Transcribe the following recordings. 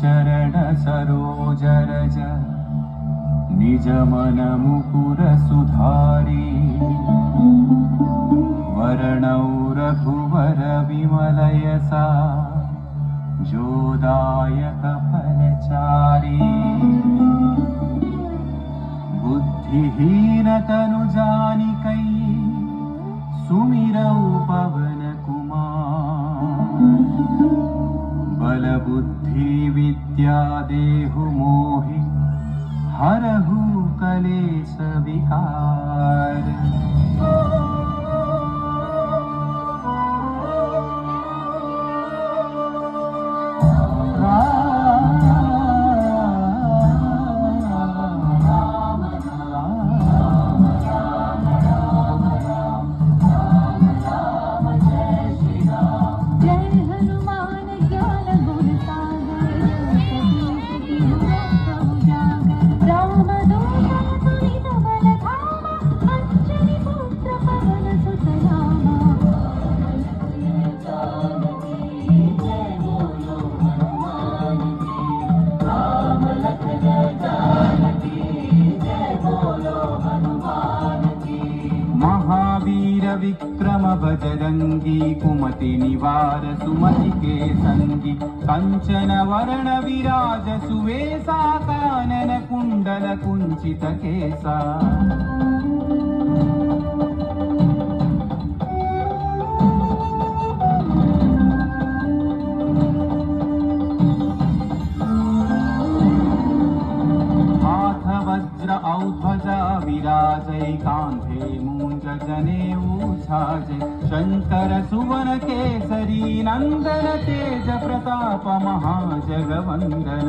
चरण सरोज रज निज मन मुकुर सुधारी वर्णौ रघुवर विमल यसा जोदायक फलचारी बुद्धिहीन तनु जानिकै सुमिरौ पवन कुमार बल बुद्धि विद्या देहु मोहि हरहु कलेश विकार। विक्रम बजरंगी कुमति निवार सुमति के संगी कंचन वर्ण विराज सुवेसा कानन कुंडल कुंचित केसा औध्वजा विराजै कांधे मूंज जनेऊ छाजे शंकर सुवन केसरी नंदन तेज प्रताप महाजगवंदन।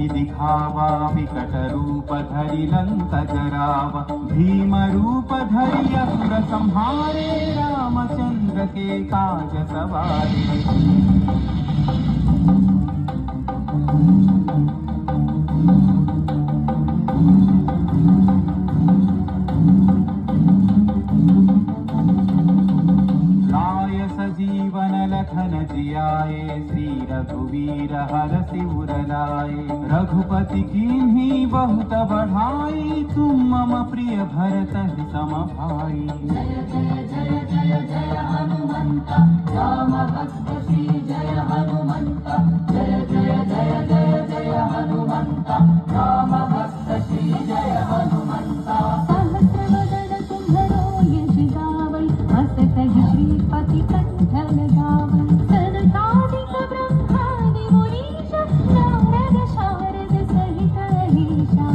दिखावा विकट रूप धरि लंक जरावा भीम रूप धरि असुर संहारे रामचंद्र के काज सवारे। जीवन लखन जियाए श्री रघुवीर हरषि उर लाए रघुपति कीन्ही बहुत बढ़ाई तुम मम प्रिय भरत सम भाई। जय जय जय जय जय हनुमंत राम भक्त श्री जय हनुमंत जय जय जय जय जय हनुमंत राम भक्त श्री जय हनुमंत। सहस्रवदन तुम्हरो यश गावै हस कहि श्रीपति कंठ लगावै सनकादिक ब्रह्मादि मुनीश नारद शारद सहित अहीशा।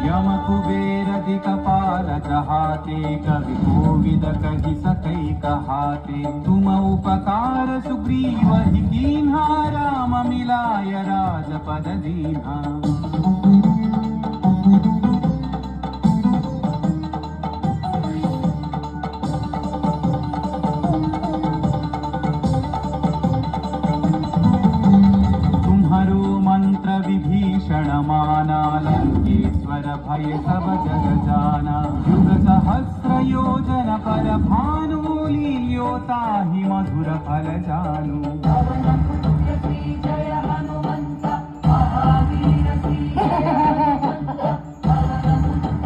यम कुबेर दिक्पाल जहाते कवि कोविद कहि सकै कहाते तुम उपकार सुग्रीव ही कीन्हा राम मिलाय राजपद दीन्हा। विभीषण माना लंकेश्वर भय सब जग जाना युग सहस्र योजन पर भानु लील्योता ही मधुर फल जानू। जय हनुमंत महावीर श्री जय हनुमंत महावीर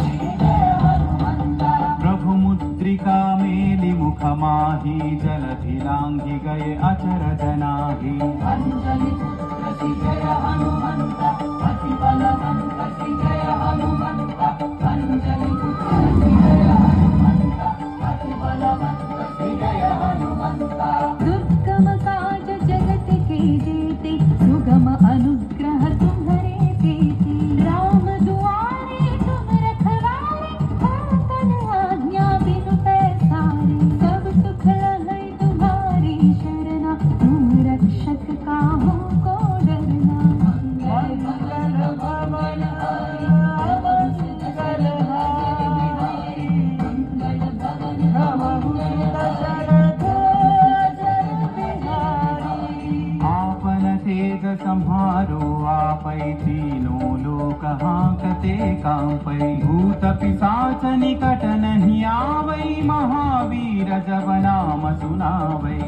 श्री जय हनुमंत। प्रभु मुद्रिका मुद्रिका मेलि मुख माहि जलधि लांघि गए अचरज नाही। अंजलि पुत्र श्री जय हनुमंत अति बलवंत श्री जय हनुमंत अंजलि पुत्र श्री जय हनुमंत अति बलवंत श्री जय हनुमंत। दुर्गम काज जगत के जेते सुगम अनुग्रह तुम्हारे देते। राम दुआरे तुम रखवारे भक्तन आज्ञा बिनु पैसारे। सब सुख लहै तुम्हारी शरणा तुम रक्षक काहू को डरना। मंगल भवन मंगल हारी मंगल भवन आपन तेज संहारो आपै तीनों लोक हांकते कांपै। भूत पिशाच निकट नहीं आवै महावीर जब नाम सुनावै।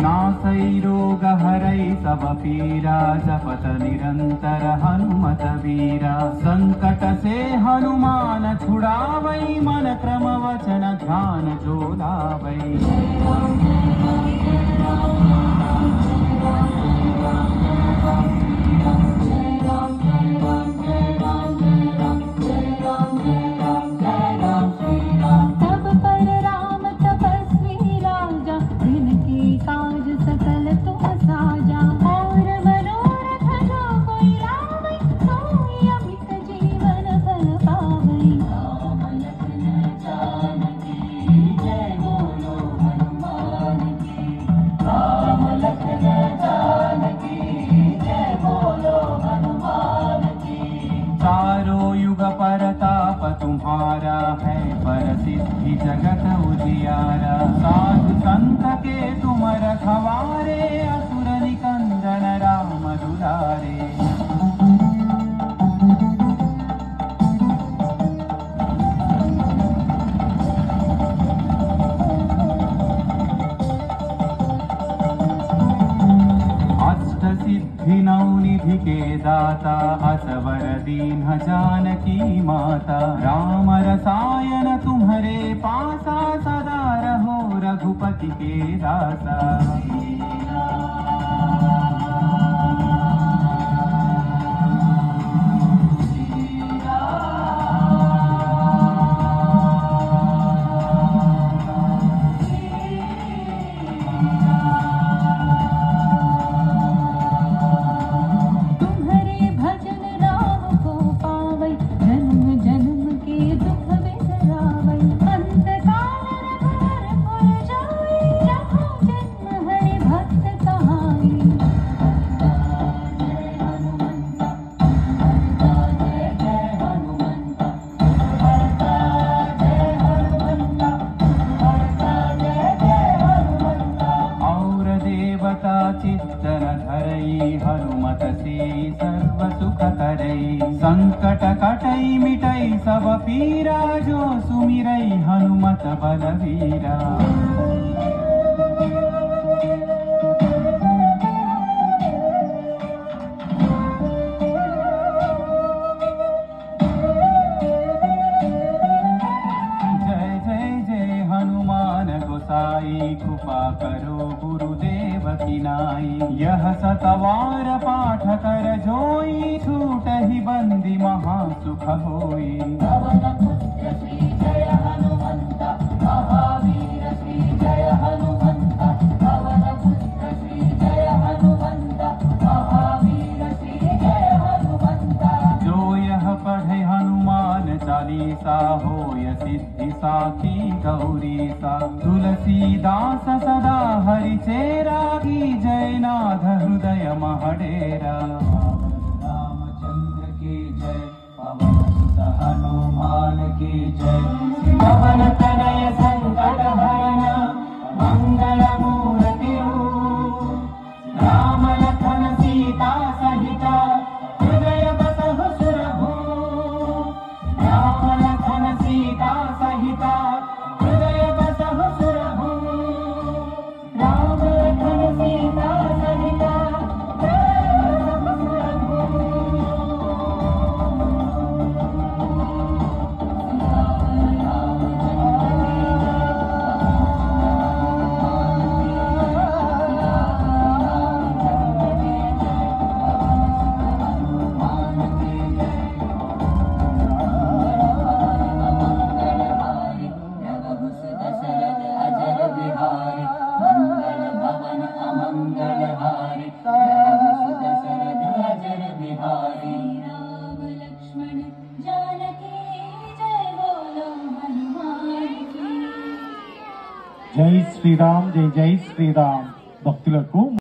नासै रोग हरै सब पीरा जपत निरंतर हनुमत वीरा। संकट से हनुमान छुड़ावै मन क्रम वचन ध्यान जो लावै। तुम्हारा है परसिद्धि जगत उजियारा। साधु संत के तुम रखवारे असुर निकंदन राम दुलारे। नवनिधि के दाता असवर दीन जानकी माता। राम रसायन तुम्हारे पासा सदा रहो रघुपति के दासा। चित्तन धरई हनुमत से सर्व सुख करई। संकट कटई मिटई सब पीरा जो सुमिरई हनुमत बलवीरा। जय जय जय हनुमान गोसाई कृपा करो गुरुदेव की नाई। यह सतवार पाठ कर जोई छूटहि बंदी महासुख होई। पवन पुत्र श्री जय हनुमंत महावीर श्री जय हनुमंत। पवन पुत्र श्री जय हनुमंत महावीर श्री जय हनुमंत। जो यह पढ़े हनुमान चालीसा होय सिद्धि साखी गौरी सा। तुलसीदास सदा हरि चेरा की जय नाथ हृदय महडेरा। रामचंद्र की जय पवन सुत हनुमान की जय। पवन तनय संकट हरण मंगल मूर्ति राम लखन सीता सहित हृदय बसहु सुरभूप। राम लखन सीता सहित हृदय बसहु सुरभूप। बिहारी राम लक्ष्मण जानकी जय बोलो हनुमान की జై శ్రీరామ్ జై జై శ్రీరామ్ భక్తులకు